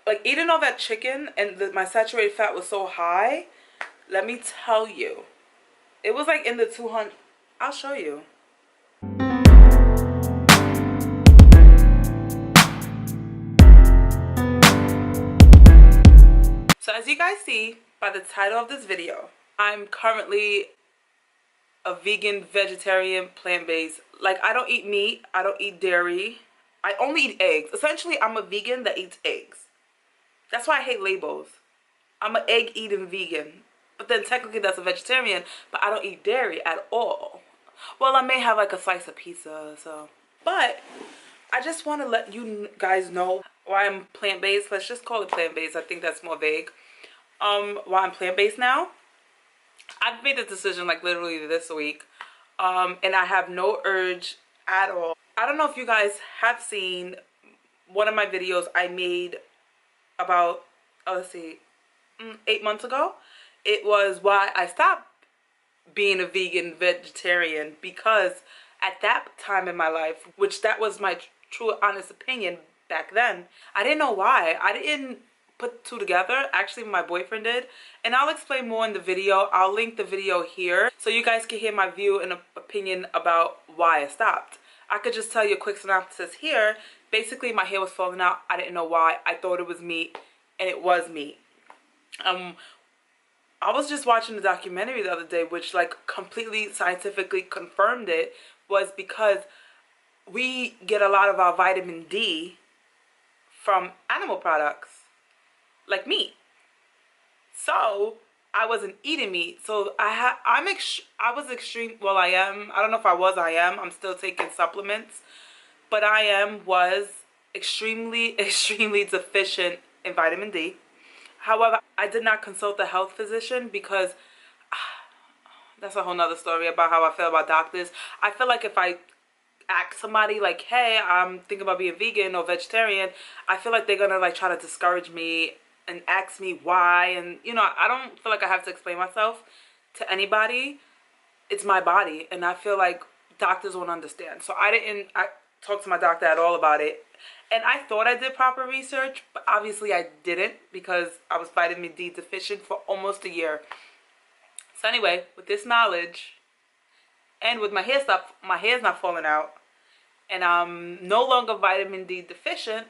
like eating all that chicken and my saturated fat was so high. Let me tell you, it was like in the 200. I'll show you. So as you guys see by the title of this video, I'm currently a vegan, vegetarian, plant-based. Like, I don't eat meat, I don't eat dairy, I only eat eggs. Essentially, I'm a vegan that eats eggs. That's why I hate labels. I'm an egg eating vegan. But then technically that's a vegetarian, but I don't eat dairy at all. Well, I may have like a slice of pizza, so. But I just want to let you guys know why I'm plant-based. Let's just call it plant-based. I think that's more vague. Why I'm plant-based now. I've made a decision like literally this week. And I have no urge at all. I don't know if you guys have seen one of my videos I made about, let's see, 8 months ago. It was why I stopped being a vegan vegetarian, because at that time in my life, which that was my true honest opinion back then, I didn't know why. I didn't put two together. Actually, my boyfriend did, and I'll explain more in the video. I'll link the video here so you guys can hear my view and opinion about why I stopped. I could just tell you a quick synopsis here. Basically, my hair was falling out. I didn't know why. I thought it was meat, and it was meat. I was just watching a documentary the other day which like completely scientifically confirmed it. Was because we get a lot of our vitamin D from animal products like meat. So I wasn't eating meat, so I was extreme. Well, I am. I don't know if I am. I'm still taking supplements, but was extremely deficient in vitamin D. However, I did not consult the health physician because that's a whole nother story about how I feel about doctors. I feel like if I ask somebody like, hey, I'm thinking about being vegan or vegetarian, I feel like they're gonna like try to discourage me and ask me why. And you know, I don't feel like I have to explain myself to anybody. It's my body, and I feel like doctors won't understand. So I talked to my doctor at all about it. And I thought I did proper research, but obviously I didn't, because I was vitamin D deficient for almost a year. So anyway, with this knowledge, and with my hair's not falling out, and I'm no longer vitamin D deficient,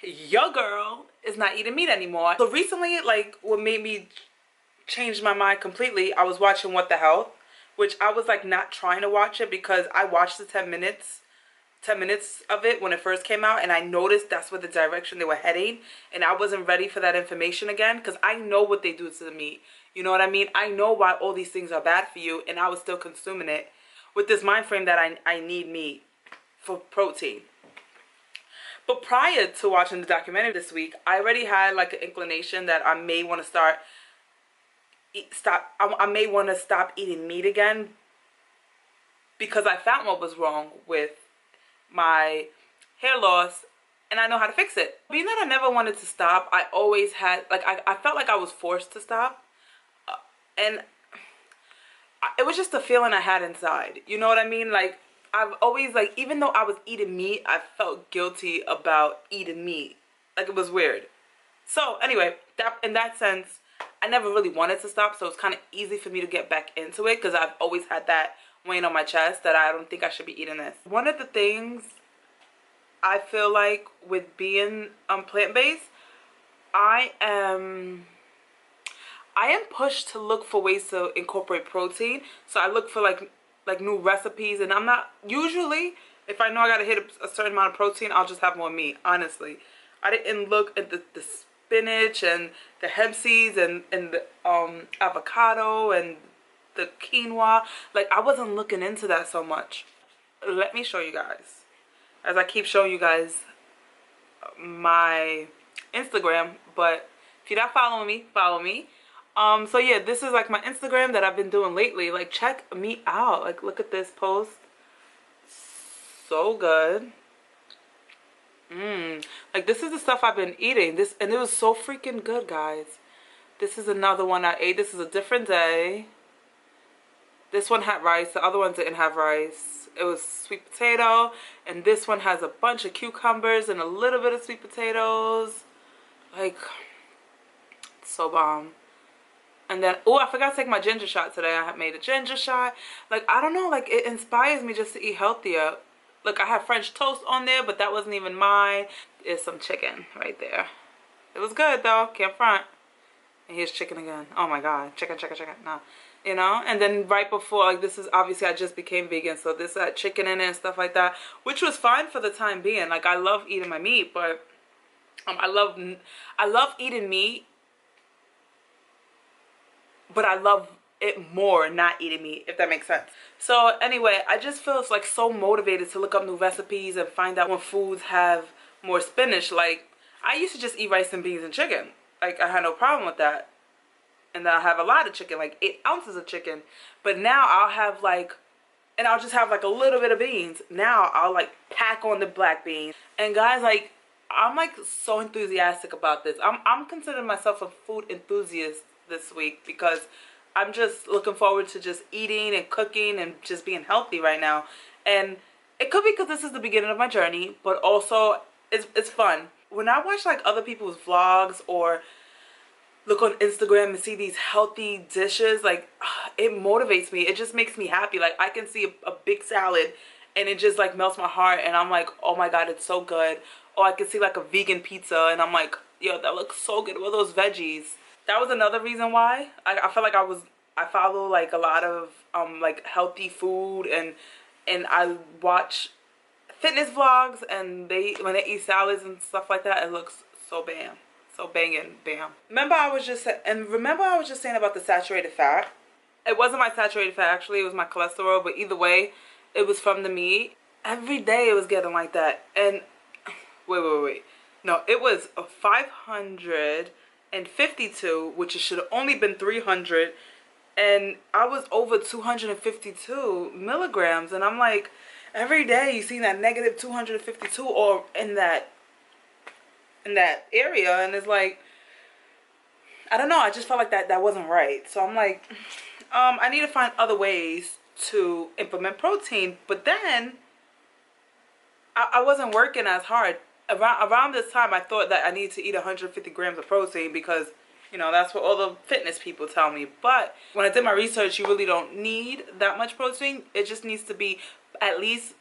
your girl is not eating meat anymore. So recently, like, what made me change my mind completely, I was watching What the Health, which I was like not trying to watch it because I watched the 10 minutes of it when it first came out, and I noticed that's where the direction they were heading, and I wasn't ready for that information again, because I know what they do to the meat. You know what I mean? I know why all these things are bad for you, and I was still consuming it with this mind frame that I need meat for protein. But prior to watching the documentary this week, I already had like an inclination that I may want to stop eating meat again, because I found what was wrong with my hair loss, and I know how to fix it. Being that I never wanted to stop, I always had like I felt like I was forced to stop, and it was just a feeling I had inside. You know what I mean? Like, I've always, like, even though I was eating meat, I felt guilty about eating meat. Like, it was weird. So anyway, in that sense, I never really wanted to stop, so it's kind of easy for me to get back into it, because I've always had that weighing on my chest that I don't think I should be eating this. One of the things I feel like with being plant-based, I am pushed to look for ways to incorporate protein. So I look for like new recipes, and I'm not usually, if I know I gotta hit a certain amount of protein, I'll just have more meat. Honestly, I didn't look at the spinach and the hemp seeds and the avocado and the quinoa. Like, I wasn't looking into that so much. Let me show you guys, as I keep showing you guys my Instagram. But if you're not following me, follow me. So yeah, this is like my Instagram that I've been doing lately. Like, check me out. Like, look at this post. So good. Like, this is the stuff I've been eating. And it was so freaking good, guys. This is another one I ate. This is a different day. This one had rice. The other one didn't have rice. It was sweet potato. And this one has a bunch of cucumbers and a little bit of sweet potatoes. Like, so bomb. And then, oh, I forgot to take my ginger shot today. I had made a ginger shot. Like, I don't know, like, it inspires me just to eat healthier. Look, I have French toast on there, but that wasn't even mine. There's some chicken right there. It was good, though. Can't front. And here's chicken again. Oh, my God. Chicken, chicken, chicken. No. You know? And then right before, like, this is obviously I just became vegan, so this had chicken in it and stuff like that, which was fine for the time being. Like, I love eating my meat, but I love eating meat, but I love it more not eating meat, if that makes sense. So anyway, I just feel like so motivated to look up new recipes and find out when foods have more spinach. Like, I used to just eat rice and beans and chicken. Like, I had no problem with that. And then I have a lot of chicken, like 8 ounces of chicken. But now I'll have like, and I'll just have like a little bit of beans. Now I'll like pack on the black beans. And guys, like, I'm like so enthusiastic about this. I'm considering myself a food enthusiast this week because I'm just looking forward to just eating and cooking and just being healthy right now. And it could be because this is the beginning of my journey, but also it's fun. When I watch like other people's vlogs or look on Instagram and see these healthy dishes, like, it motivates me. It just makes me happy. Like, I can see a big salad and it just like melts my heart, and I'm like, oh my God, it's so good. Or I can see like a vegan pizza and I'm like, yo, that looks so good with those veggies. That was another reason why I feel like I follow like a lot of like healthy food, and I watch fitness vlogs, and when they eat salads and stuff like that, it looks so bam. So banging, bam. Remember I was just saying about the saturated fat. It wasn't my saturated fat, actually. It was my cholesterol. But either way, it was from the meat. Every day it was getting like that. And wait. No, it was a 552, which it should have only been 300. And I was over 252 milligrams. And I'm like, every day you see that negative 252 or in that area, and it's like, I don't know, I just felt like that wasn't right. So I'm like, I need to find other ways to implement protein. But then I wasn't working as hard. Around this time, I thought that I needed to eat 150 grams of protein because, you know, that's what all the fitness people tell me. But when I did my research, you really don't need that much protein. It just needs to be at least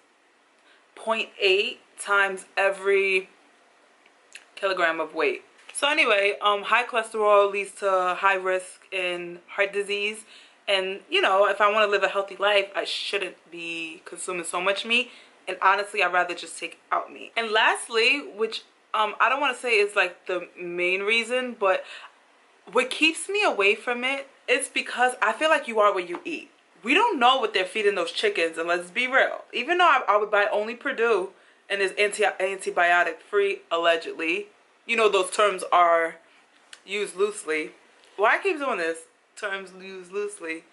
0.8 times every kilogram of weight. So anyway, high cholesterol leads to high risk in heart disease. And, you know, if I want to live a healthy life, I shouldn't be consuming so much meat. And honestly, I'd rather just take out meat. And lastly, which I don't want to say is like the main reason, but what keeps me away from it is because I feel like you are what you eat. We don't know what they're feeding those chickens, and let's be real. Even though I would buy only Purdue, and is antibiotic free, allegedly. You know, those terms are used loosely. Why I keep doing this? Terms used loosely.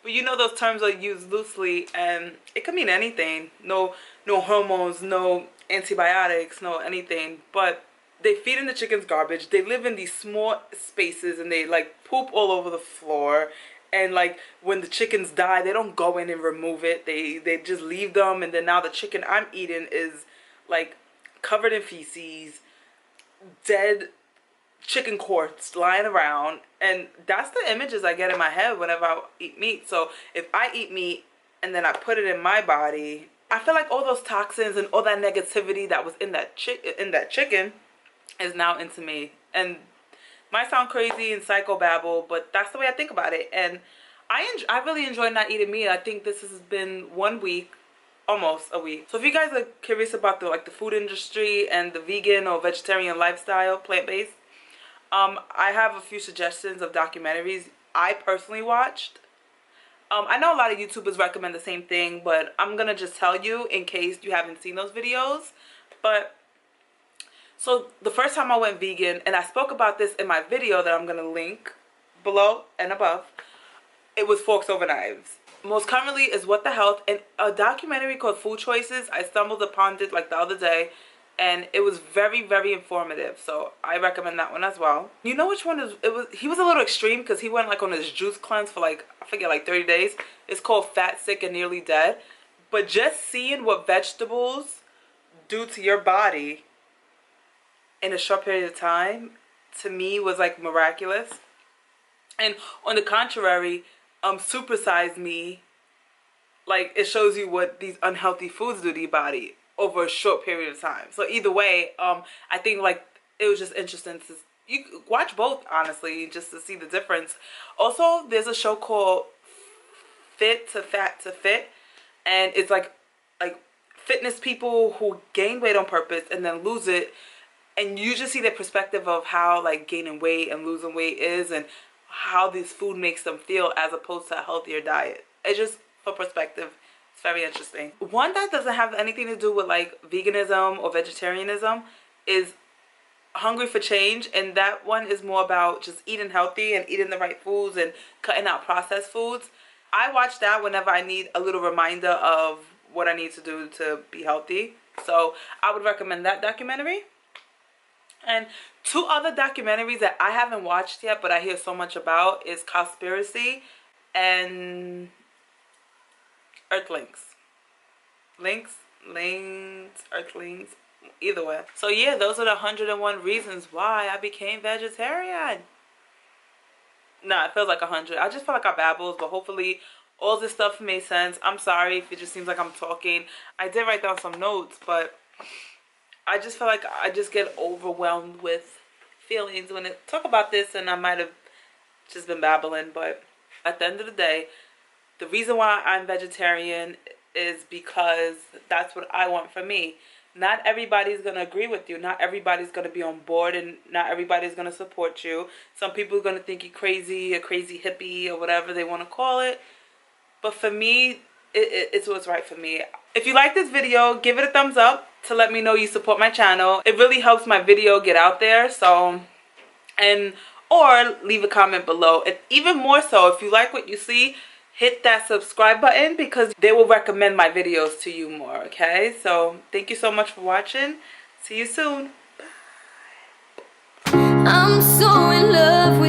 But you know, those terms are used loosely, and it could mean anything. No hormones, no antibiotics, no anything. But they feed in the chickens garbage. They live in these small spaces, and they like poop all over the floor. And like when the chickens die, they don't go in and remove it. They just leave them, and then now the chicken I'm eating is like covered in feces, dead chicken corpse lying around. And that's the images I get in my head whenever I eat meat. So if I eat meat and then I put it in my body, I feel like all those toxins and all that negativity that was in that chicken is now into me. And might sound crazy and psychobabble, but that's the way I think about it. And I really enjoy not eating meat. I think this has been 1 week, almost a week. So if you guys are curious about the food industry and the vegan or vegetarian lifestyle, plant-based, I have a few suggestions of documentaries I personally watched. I know a lot of YouTubers recommend the same thing, but I'm gonna just tell you in case you haven't seen those videos. But so the first time I went vegan, and I spoke about this in my video that I'm gonna link below and above, it was forks over knives. Most currently is What the Health, and a documentary called Food Choices. I stumbled upon it like the other day, and it was very, very informative. So I recommend that one as well. You know which one is it was? He was a little extreme because he went like on his juice cleanse for like, I forget, like 30 days. It's called Fat, Sick, and Nearly Dead. But just seeing what vegetables do to your body in a short period of time, to me, was like miraculous. And on the contrary, Supersize Me, like, it shows you what these unhealthy foods do to your body over a short period of time. So either way, I think like it was just interesting to you watch both, honestly, just to see the difference. Also, there's a show called Fit to Fat to Fit, and it's like fitness people who gain weight on purpose and then lose it, and you just see the perspective of how like gaining weight and losing weight is, and how this food makes them feel as opposed to a healthier diet. It's just for perspective. It's very interesting. One that doesn't have anything to do with like veganism or vegetarianism is Hungry for Change, and that one is more about just eating healthy and eating the right foods and cutting out processed foods. I watch that whenever I need a little reminder of what I need to do to be healthy. So I would recommend that documentary. And two other documentaries that I haven't watched yet but I hear so much about is Cowspiracy and Earthlings. Earthlings, either way. So yeah, those are the 101 reasons why I became vegetarian. Nah, it feels like 100. I just feel like I babbles, but hopefully all this stuff made sense. I'm sorry if it just seems like I'm talking. I did write down some notes, but I just feel like I just get overwhelmed with feelings when I talk about this, and I might have just been babbling. But at the end of the day, the reason why I'm vegetarian is because that's what I want for me. Not everybody's going to agree with you. Not everybody's going to be on board, and not everybody's going to support you. Some people are going to think you're crazy, a crazy hippie, or whatever they want to call it. But for me, it's what's right for me. If you like this video, give it a thumbs up to let me know you support my channel. It really helps my video get out there. So, or leave a comment below. And even more so, if you like what you see, hit that subscribe button, because they will recommend my videos to you more, okay? So thank you so much for watching. See you soon. Bye. I'm so in love with